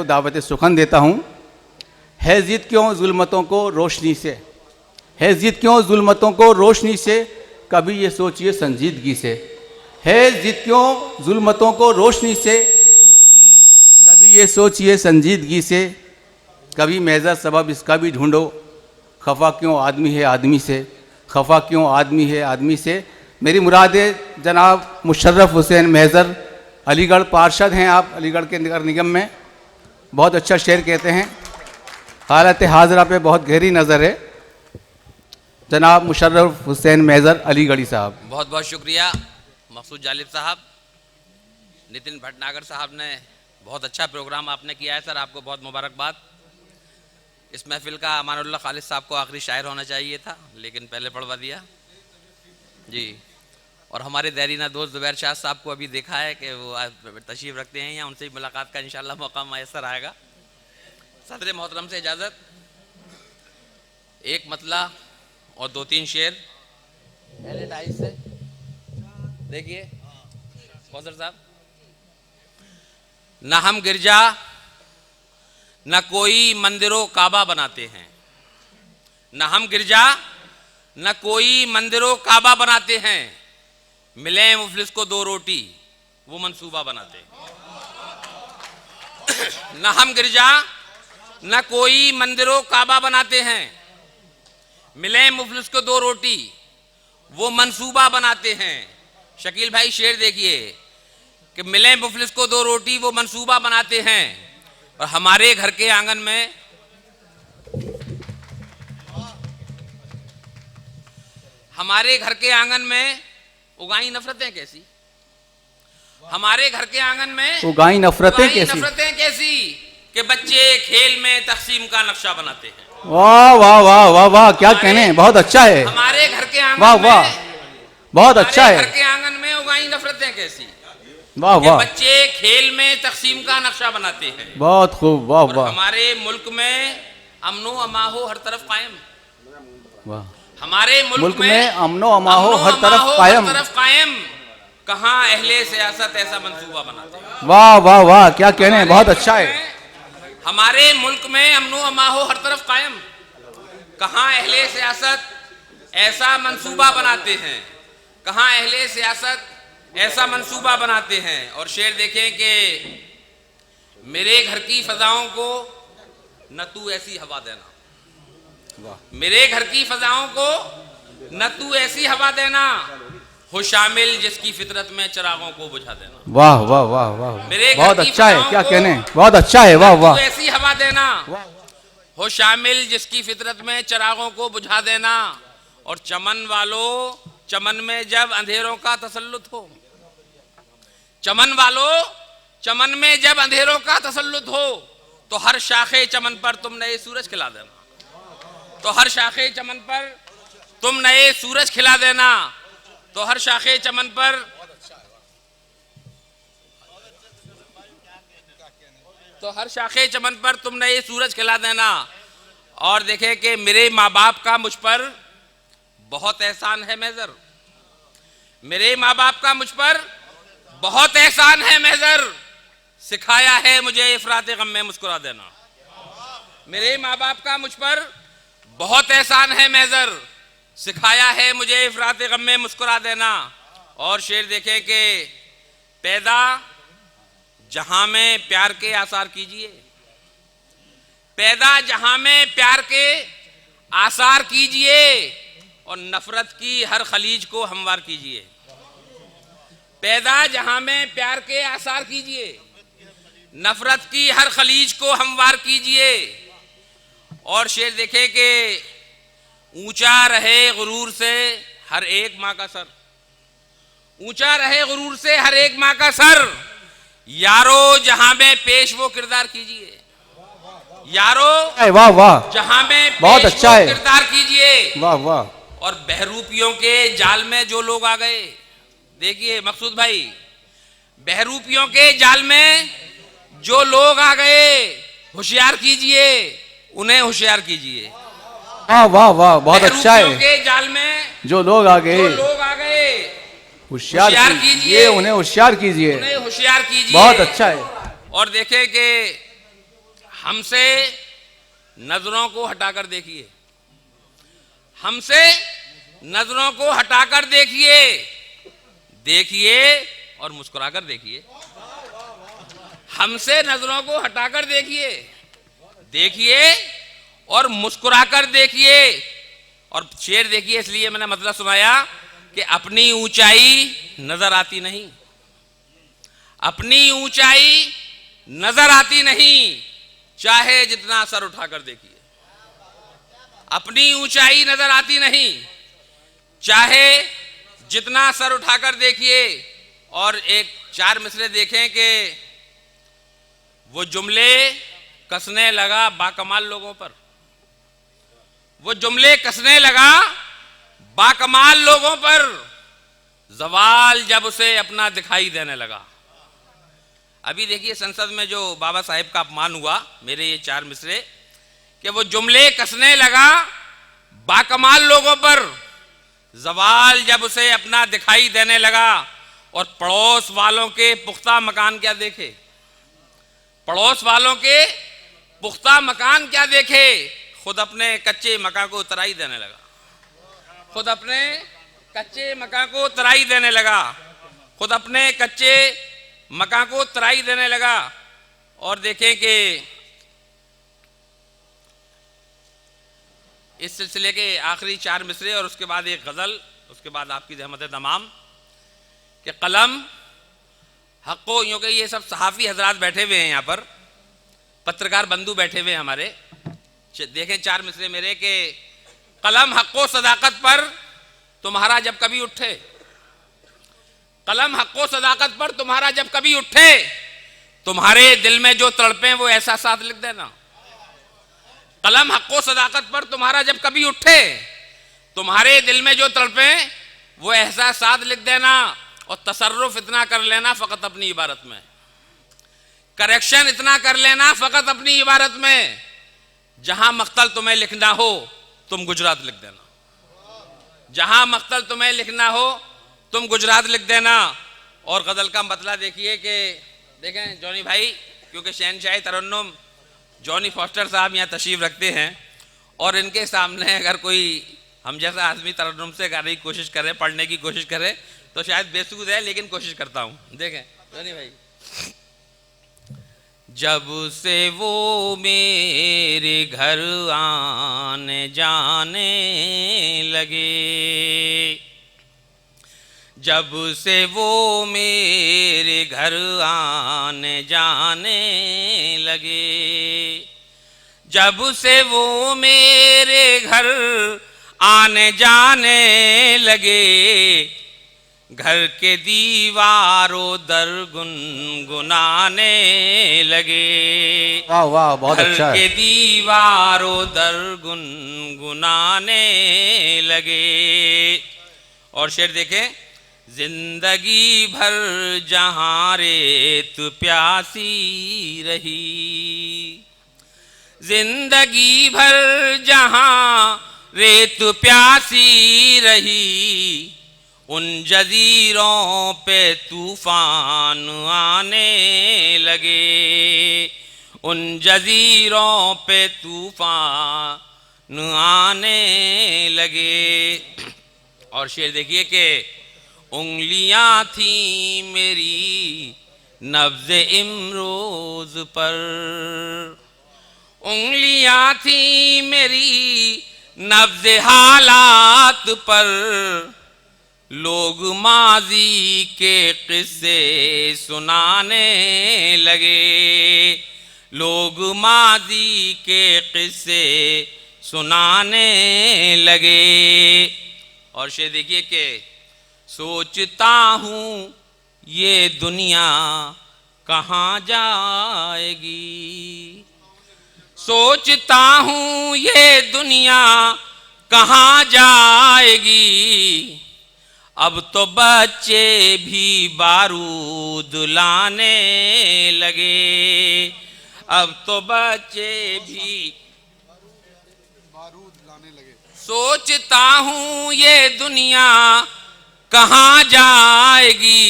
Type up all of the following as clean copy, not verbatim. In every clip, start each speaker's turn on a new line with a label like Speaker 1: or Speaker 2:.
Speaker 1: दावत सुखन देता हूँ। है जिद क्यों जुल्मतों को रोशनी से, है जिद क्यों जुल्मतों को रोशनी से, कभी ये सोचिए संजीदगी से। है जिद क्यों जुल्मतों को रोशनी से, कभी ये सोचिए संजीदगी से। कभी महज़र सबब इसका भी ढूंढो, खफा क्यों आदमी है आदमी से, खफा क्यों आदमी है आदमी से। मेरी मुराद है जनाब मुशर्रफ हुसैन महज़र, अलीगढ़ पार्षद हैं आप, अलीगढ़ के नगर निगम में। बहुत अच्छा शेर कहते हैं, हालत हाजरा पे बहुत गहरी नज़र है। जनाब मुशर्रफ हुसैन महज़र अलीगढ़ी साहब।
Speaker 2: बहुत बहुत शुक्रिया मकसूद जालिब साहब। नितिन भटनागर साहब ने बहुत अच्छा प्रोग्राम आपने किया है सर, आपको बहुत मुबारकबाद। इस महफिल का अमानुल्लाह खालिद साहब को आखिरी शायर होना चाहिए था, लेकिन पहले पढ़वा दिया जी। और हमारे देरीना दोस्त ज़ुबैर शाह साहब को अभी देखा है कि वो तशरीफ़ रखते हैं, या उनसे मुलाकात का इंशाल्लाह मौका मैसर आएगा। सदर मोहतरम से इजाज़त, एक मतला और 2-3 शेर से देखिए कौसर साहब। न हम गिरजा न कोई मंदिरों काबा बनाते हैं, न हम गिरजा न कोई मंदिरों काबा बनाते हैं, मिले मुफलिस को 2 रोटी वो मंसूबा बनाते हैं। न हम गिरजा न कोई मंदिरों काबा बनाते हैं, मिले मुफलिस को 2 रोटी वो मंसूबा बनाते हैं। शकील भाई शेर देखिए कि मिले मुफलिस को 2 रोटी वो मंसूबा बनाते हैं, और हमारे घर के आंगन में उगाई नफरतें कैसी, हमारे घर के आंगन में
Speaker 1: उगाई नफरतें
Speaker 2: कैसी कि बच्चे खेल में तकसीम का नक्शा बनाते हैं।
Speaker 1: वाह वाह वाह वाह वाह, क्या कहने, बहुत अच्छा है।
Speaker 2: हमारे घर के आंगन
Speaker 1: वाह वाह, बहुत अच्छा है।
Speaker 2: घर के आंगन में उगाई नफरतें कैसी,
Speaker 1: वाह वाह।
Speaker 2: बच्चे खेल में तकसीम का नक्शा बनाते हैं।
Speaker 1: बहुत खूब, वाह वाह।
Speaker 2: हमारे मुल्क में अमनो अमाहो हर तरफ कायम,
Speaker 1: वाह।
Speaker 2: हमारे मुल्क में
Speaker 1: अमनो अमाहो हर तरफ
Speaker 2: कायम, कहाँ अहले सियासत ऐसा मंसूबा बनाते हैं।
Speaker 1: वाह वाह वाह, क्या कहने, बहुत अच्छा है।
Speaker 2: हमारे मुल्क में अमनो अमाहो हर तरफ कायम, कहाँ अहले सियासत ऐसा मंसूबा बनाते हैं, कहाँ अहले सियासत ऐसा मंसूबा बनाते हैं। और शेर देखें कि मेरे घर की फजाओं को न तू ऐसी हवा देना, मेरे घर की फजाओं को न तू ऐसी हवा देना, हो शामिल जिसकी फितरत में चिरागों को बुझा देना।
Speaker 1: वाह वाह वाह वाह, बहुत अच्छा है, क्या कहने, बहुत अच्छा है। वाह वाह।
Speaker 2: ऐसी हवा देना, हो शामिल जिसकी फितरत में चिरागों को बुझा देना। और चमन वालों, चमन में जब अंधेरों का तसल्लुत हो, चमन वालों, चमन में जब अंधेरों का तसल्लुत हो, तो हर शाखे चमन पर तुम नए सूरज खिला देना, तो हर शाखे चमन पर तुम नए सूरज खिला देना, तो हर शाखे चमन पर तुम नए सूरज खिला देना। और देखें कि मेरे माँ बाप का मुझ पर बहुत एहसान है महज़र, मेरे माँ बाप का मुझ पर बहुत एहसान है महज़र, सिखाया है मुझे इफ़रात गम में मुस्कुरा देना। मेरे माँ बाप का मुझ पर बहुत एहसान है महज़र, सिखाया है मुझे इफ़रात गम में मुस्कुरा देना। और शेर देखें कि पैदा जहां में प्यार के आसार कीजिए, पैदा जहां में प्यार के आसार कीजिए, और नफरत की हर खलीज को हमवार कीजिए। पैदा जहां में प्यार के आसार कीजिए, नफरत की हर खलीज को हमवार कीजिए। और शेर देखे कि ऊंचा रहे गुरूर से हर एक माँ का सर, ऊंचा रहे गुरूर से हर एक माँ का सर, यारो जहां में पेश वो किरदार कीजिए, यारो
Speaker 1: वाह वाह,
Speaker 2: जहां में
Speaker 1: बहुत अच्छा है,
Speaker 2: किरदार कीजिए।
Speaker 1: वाह वाह।
Speaker 2: और बहरूपियों के जाल में जो लोग आ गए, देखिए मकसूद भाई, बहरूपियों के जाल में जो लोग आ गए, होशियार कीजिए, उन्हें होशियार कीजिए।
Speaker 1: वाह वाह वाह, बहुत अच्छा है।
Speaker 2: के जाल में
Speaker 1: जो लोग आ गए, होशियार कीजिए, उन्हें होशियार कीजिए,
Speaker 2: उन्हें होशियार कीजिए।
Speaker 1: बहुत अच्छा है।
Speaker 2: और देखें कि हमसे नजरों को हटाकर देखिए, हमसे नजरों को हटाकर देखिए, देखिए और मुस्कुराकर देखिए। हमसे नजरों को हटाकर देखिए, देखिए और मुस्कुराकर देखिए। और शेर देखिए, इसलिए मैंने मतलब सुनाया कि अपनी ऊंचाई नजर आती नहीं, अपनी ऊंचाई नजर आती नहीं, चाहे जितना सर उठाकर देखिए। अपनी ऊंचाई नजर आती नहीं, चाहे जितना सर उठाकर देखिए। और एक 4 मिसरे देखें कि वो जुमले कसने लगा बाकमाल लोगों पर, वो जुमले कसने लगा बाकमाल लोगों पर, जवाल जब उसे अपना दिखाई देने लगा। अभी देखिए संसद में जो बाबा साहेब का अपमान हुआ, मेरे ये 4 मिसरे कि वो जुमले कसने लगा बाकमाल लोगों पर, जवाल जब उसे अपना दिखाई देने लगा। और पड़ोस वालों के पुख्ता मकान क्या देखे, पड़ोस वालों के पुख्ता मकान क्या देखे, खुद अपने कच्चे मकान को तराई देने लगा, खुद अपने कच्चे मकान को तराई देने लगा, खुद अपने कच्चे मकान को तराई देने लगा। और देखें कि इस सिलसिले के आखिरी 4 मिसरे और उसके बाद एक गजल, उसके बाद आपकी रहमत तमाम कि कलम हक़ो, यूँ कि ये सब सहाफ़ी हजरात बैठे हुए हैं यहाँ पर, पत्रकार बंधु बैठे हुए हैं हमारे। देखें 4 मिसरे मेरे के कलम हक़ो सदाकत पर तुम्हारा जब कभी उठे, कलम हक़ो सदाकत पर तुम्हारा जब कभी उठे, तुम्हारे दिल में जो तड़पे वो एहसासात लिख देना। कलम हक़ो सदाकत पर तुम्हारा जब कभी उठे, तुम्हारे दिल में जो तड़पे वो एहसासात लिख देना। और तसर्रुफ इतना कर लेना फ़कत अपनी इबारत में, करेक्शन इतना कर लेना फ़कत अपनी इबारत में, जहां मख्तल तुम्हें लिखना हो तुम गुजरात लिख देना, जहां मख्तल तुम्हें लिखना हो तुम गुजरात लिख देना। और गज़ल का मतला देखिए कि देखें जॉनी भाई, क्योंकि शहनशाह तरन्नुम जॉनी फॉस्टर साहब यहाँ तशरीफ़ रखते हैं, और इनके सामने अगर कोई हम जैसा आदमी तरन्नुम से गाने की कोशिश करे, पढ़ने की कोशिश करे तो शायद बेसूद है, लेकिन कोशिश करता हूँ। देखें जॉनी भाई, जब से वो मेरे घर आने जाने लगे, जब से वो मेरे घर आने जाने लगे, जब से वो मेरे घर आने जाने लगे, घर के दीवारों दर गुनगुनाने लगे।
Speaker 1: वाह वाह, बहुत अच्छा
Speaker 2: घर
Speaker 1: है।
Speaker 2: के दीवारों दर गुनगुनाने लगे। और शेर देखें, जिंदगी भर जहाँ रेत प्यासी रही, जिंदगी भर जहाँ रेत प्यासी रही, उन जजीरों पे तूफान आने लगे, उन जजीरों पे तूफान आने लगे। और शेर देखिए कि उंगलियां थी मेरी नब्ज़ इमरोज पर, उंगलियां थी मेरी नब्ज़ हालात पर, लोग माजी के किस्से सुनाने लगे, लोग माजी के किस्से सुनाने लगे। और शेर देखिए कि सोचता हूँ ये दुनिया कहाँ जाएगी, सोचता हूँ ये दुनिया कहाँ जाएगी, अब तो बच्चे भी बारूद लाने लगे, अब तो बच्चे भी बारूद लाने लगे। सोचता हूँ ये दुनिया कहाँ जाएगी,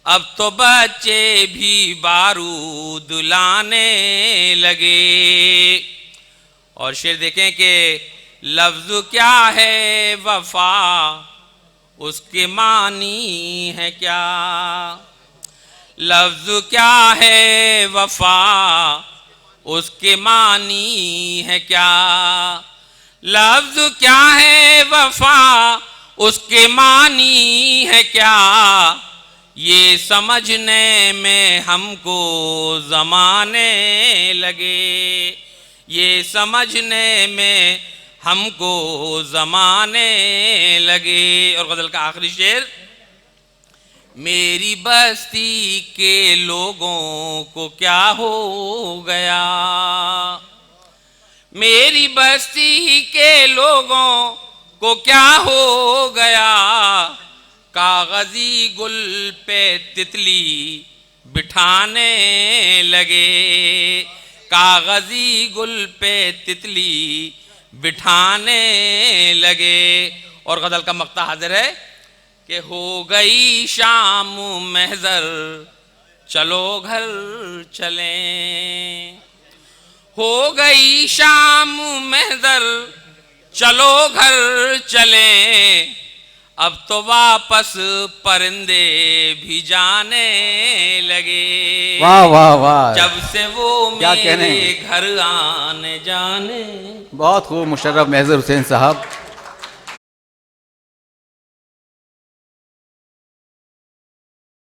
Speaker 2: अब तो बच्चे भी बारूद लाने लगे। और शेर देखें कि लफ्ज क्या है वफा, उसके मानी है क्या। लफ्ज क्या है वफा, उसके मानी है क्या। लफ्ज क्या है वफा, उसके मानी है क्या। ये समझने में हमको ज़माने लगे। ये समझने में हमको ज़माने लगे। और गज़ल का आखिरी शेर, मेरी बस्ती के लोगों को क्या हो गया। मेरी बस्ती के लोगों को क्या हो गया। कागजी गुल पे तितली बिठाने लगे। कागजी गुल पे तितली बिठाने लगे। और गज़ल का मक्ता हाजिर है कि हो गई शाम महज़र, चलो घर चलें। हो गई शाम महज़र, चलो घर चलें। अब तो वापस परिंदे भी जाने लगे।
Speaker 1: वाह वाह वाह,
Speaker 2: जब से वो
Speaker 1: क्या
Speaker 2: मेरे घर आने जाने।
Speaker 1: बहुत खूब मुशर्रफ महज़र हुसैन साहब।